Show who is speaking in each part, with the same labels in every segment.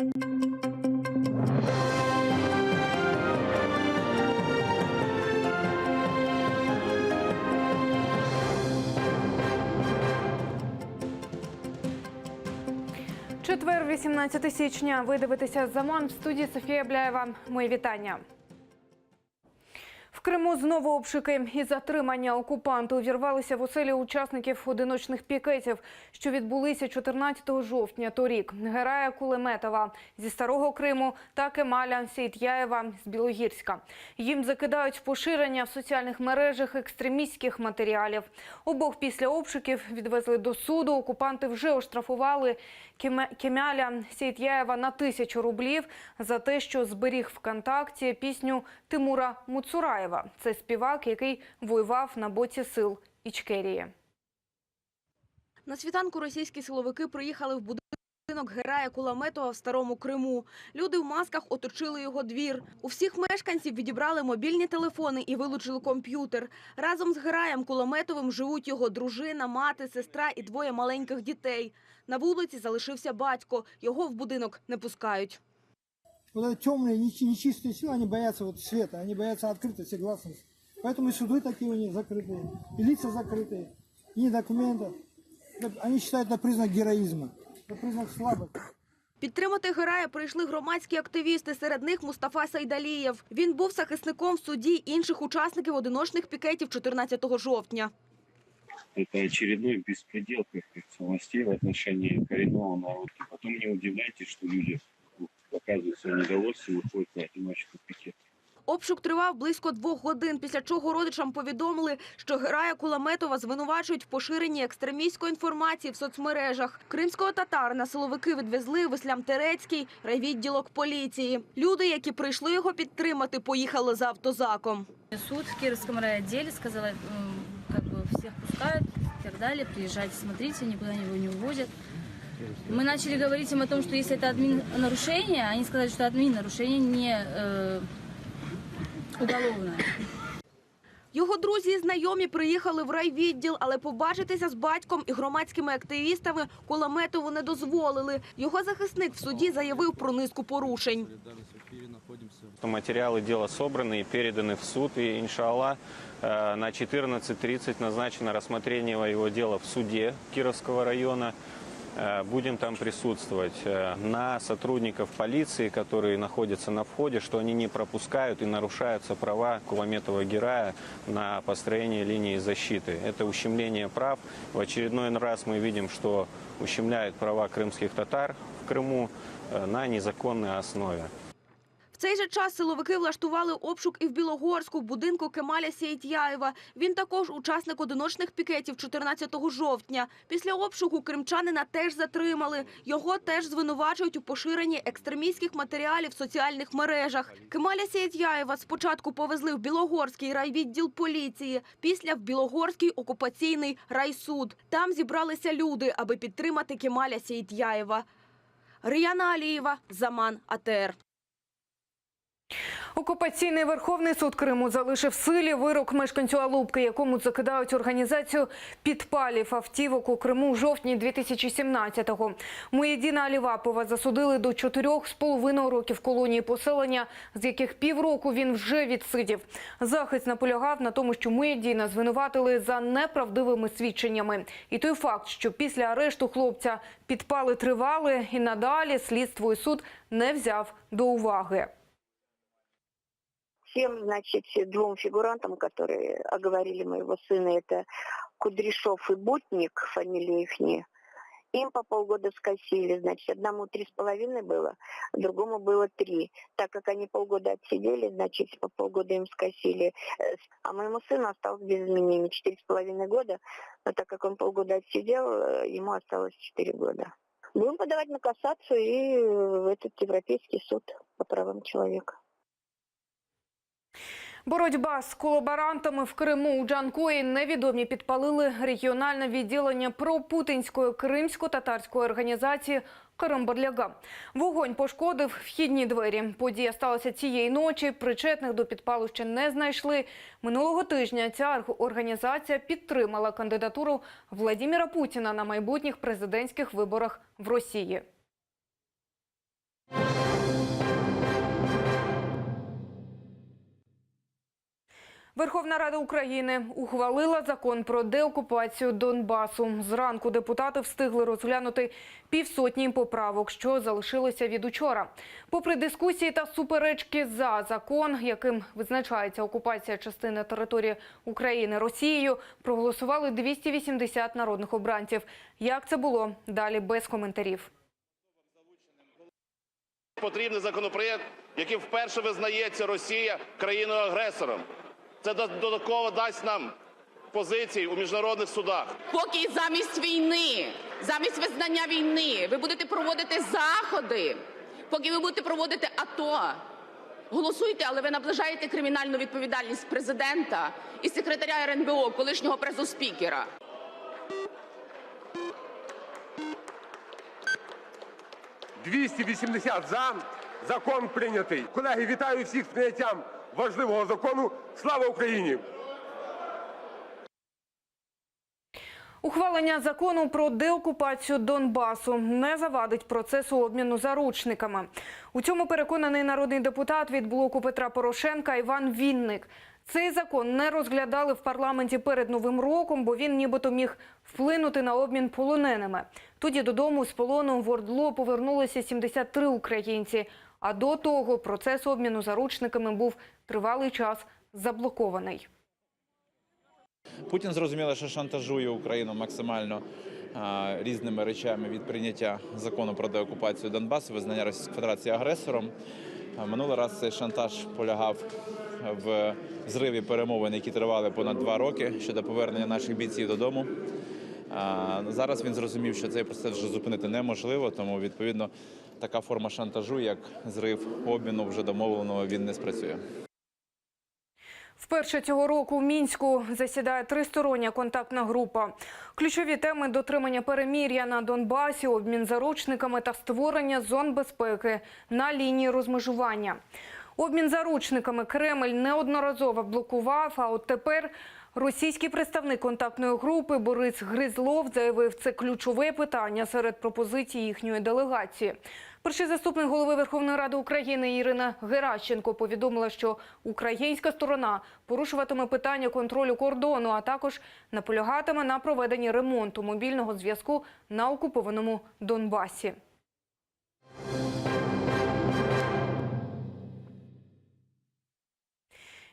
Speaker 1: Четвер, 18 січня. Ви дивитеся «Заман», в студії Софія Бляєва. Мої вітання. В Криму знову обшуки і затримання. Окупанти увірвалися в оселі учасників одиночних пікетів, що відбулися 14 жовтня торік. Герая Кулеметова зі Старого Криму та Кемаля Сейтяєва з Білогірська. Їм закидають поширення в соціальних мережах екстремістських матеріалів. Обох після обшуків відвезли до суду. Окупанти вже оштрафували Кемаля Сейтяєва на 1000 рублів за те, що зберіг ВКонтакті пісню Тимура Муцураєва. Це співак, який воював на боці сил Ічкерії.
Speaker 2: На світанку російські силовики приїхали в будинок Герая Кулеметова в Старому Криму. Люди в масках оточили його двір. У всіх мешканців відібрали мобільні телефони і вилучили комп'ютер. Разом з Гераєм Кулеметовим живуть його дружина, мати, сестра і 2 маленьких дітей. На вулиці залишився батько. Його в будинок не пускають.
Speaker 3: Вот это темные, нечистые силы, они боятся света, они боятся открытости, гласности. Поэтому и суды такие у них закрытые, и лица закрытые, и документы. Они считают это признак героизма, это признак слабости.
Speaker 2: Підтримати Герая прийшли громадські активісти, серед них Мустафа Сайдалієв. Він був захисником в суді інших учасників одиночних пікетів 14 жовтня.
Speaker 4: Это очередной беспредел, как говорится, властей в отношении коренного народа. Потом не удивляйтесь, что люди показують своє недовольство і виходять на одиночний пікет.
Speaker 2: Обшук тривав близько 2 годин, після чого родичам повідомили, що Герая Кулеметова звинувачують в поширенні екстремістської інформації в соцмережах. Кримського татарина силовики відвезли в Іслям-Терецький райвідділок поліції. Люди, які прийшли його підтримати, поїхали за автозаком.
Speaker 5: Суд в Кировском райотделе сказал, всех пускают и так далее, приезжайте, смотрите, никуда его не увозят. Мы начали говорить им о том, что если это админ-нарушение, они сказали, что админ-нарушение не уголовное.
Speaker 2: Його друзі і знайомі приїхали в райвідділ, але побачитися з батьком і громадськими активістами Кулеметову не дозволили. Його захисник в суді заявив про низку порушень.
Speaker 6: Материалы дела собраны и переданы в суд, и, иншаллах, на 14:30 назначено рассмотрение его дела в суде Кировского района. Будем там присутствовать. На сотрудников полиции, которые находятся на входе, что они не пропускают и нарушаются права Кулеметова Герая на построение линии защиты. Это ущемление прав. В очередной раз мы видим, что ущемляют права крымских татар в Крыму на незаконной основе.
Speaker 2: В цей же час силовики влаштували обшук і в Білогорську, в будинку Кемаля Сейтяєва. Він також учасник одиночних пікетів 14 жовтня. Після обшуку кримчанина теж затримали. Його теж звинувачують у поширенні екстремістських матеріалів в соціальних мережах. Кемаля Сейтяєва спочатку повезли в Білогорський райвідділ поліції, після в Білогорський окупаційний райсуд. Там зібралися люди, аби підтримати Кемаля Сейтяєва. Ріяна Алієва, Заман, АТР.
Speaker 1: Окупаційний Верховний суд Криму залишив в силі вирок мешканцю Алупки, якому закидають організацію підпалів автівок у Криму в жовтні 2017-го. Муєдіна Алівапова засудили до 4,5 років колонії поселення, з яких півроку він вже відсидів. Захист наполягав на тому, що Муєдіна звинуватили за неправдивими свідченнями. І той факт, що після арешту хлопця підпали тривали, і надалі слідство і суд не взяв до уваги.
Speaker 7: Всем, значит, 2 фигурантам, которые оговорили моего сына, это Кудряшов и Бутник, фамилия ихняя, им по полгода скосили. Значит, одному 3,5 было, другому было 3. Так как они полгода отсидели, значит, по полгода им скосили. А моему сыну осталось без изменений 4,5 года, но так как он полгода отсидел, ему осталось 4 года. Будем подавать на кассацию и в этот Европейский суд по правам человека.
Speaker 1: Боротьба з колаборантами в Криму. У Джанкої невідомі підпалили регіональне відділення пропутінської кримсько-татарської організації Карамбарляга. Вогонь пошкодив вхідні двері. Подія сталася цієї ночі. Причетних до підпалу ще не знайшли. Минулого тижня ця організація підтримала кандидатуру Владимира Путіна на майбутніх президентських виборах в Росії. Верховна Рада України ухвалила закон про деокупацію Донбасу. Зранку депутати встигли розглянути півсотні поправок, що залишилося від учора. Попри дискусії та суперечки за закон, яким визначається окупація частини території України Росією, проголосували 280 народних обранців. Як це було? Далі без коментарів.
Speaker 8: Потрібний законопроєкт, який вперше визнається Росія країною-агресором. Це додатково дасть нам позиції у міжнародних судах.
Speaker 9: Поки замість війни, замість визнання війни ви будете проводити заходи, поки ви будете проводити АТО, голосуйте, але ви наближаєте кримінальну відповідальність президента і секретаря РНБО, колишнього пресоспікера.
Speaker 10: «280 за. Закон прийнятий. Колеги, вітаю всіх з прийняттям важливого закону. Слава Україні!»
Speaker 1: Ухвалення закону про деокупацію Донбасу не завадить процесу обміну заручниками. У цьому переконаний народний депутат від блоку Петра Порошенка Іван Вінник. Цей закон не розглядали в парламенті перед Новим роком, бо він нібито міг вплинути на обмін полоненими. Тоді додому з полону в ОРДЛО повернулися 73 українці. А до того процес обміну заручниками був тривалий час заблокований.
Speaker 11: Путін зрозуміло, що шантажує Україну максимально різними речами від прийняття закону про деокупацію Донбасу, визнання Російської Федерації агресором. Минулий раз цей шантаж полягав в зриві перемовин, які тривали понад 2 роки щодо повернення наших бійців додому. Зараз він зрозумів, що цей процес вже зупинити неможливо, тому, відповідно, така форма шантажу, як зрив обміну вже домовленого, він не спрацює.
Speaker 1: Вперше цього року в Мінську засідає тристороння контактна група. Ключові теми – дотримання перемир'я на Донбасі, обмін заручниками та створення зон безпеки на лінії розмежування. Обмін заручниками Кремль неодноразово блокував, а от тепер російський представник контактної групи Борис Гризлов заявив, це ключове питання серед пропозицій їхньої делегації. Перший заступник голови Верховної Ради України Ірина Геращенко повідомила, що українська сторона порушуватиме питання контролю кордону, а також наполягатиме на проведенні ремонту мобільного зв'язку на окупованому Донбасі.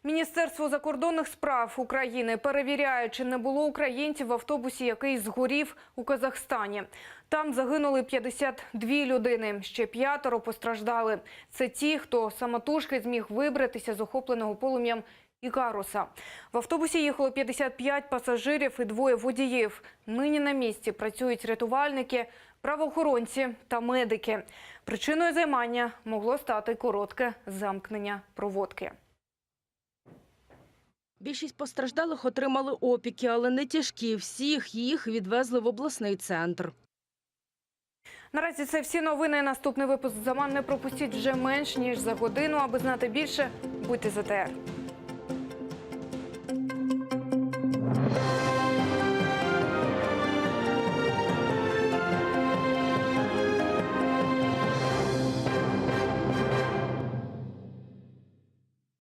Speaker 1: Міністерство закордонних справ України перевіряє, чи не було українців в автобусі, який згорів у Казахстані. Там загинули 52 людини, ще 5 постраждали. Це ті, хто самотужки зміг вибратися з охопленого полум'ям Ікаруса. В автобусі їхало 55 пасажирів і 2 водіїв. Нині на місці працюють рятувальники, правоохоронці та медики. Причиною займання могло стати коротке замкнення проводки.
Speaker 2: Більшість постраждалих отримали опіки, але не тяжкі. Всіх їх відвезли в обласний центр.
Speaker 1: Наразі це всі новини. Наступний випуск «Заман» не пропустіть вже менш ніж за годину. Аби знати більше, будьте з АТR.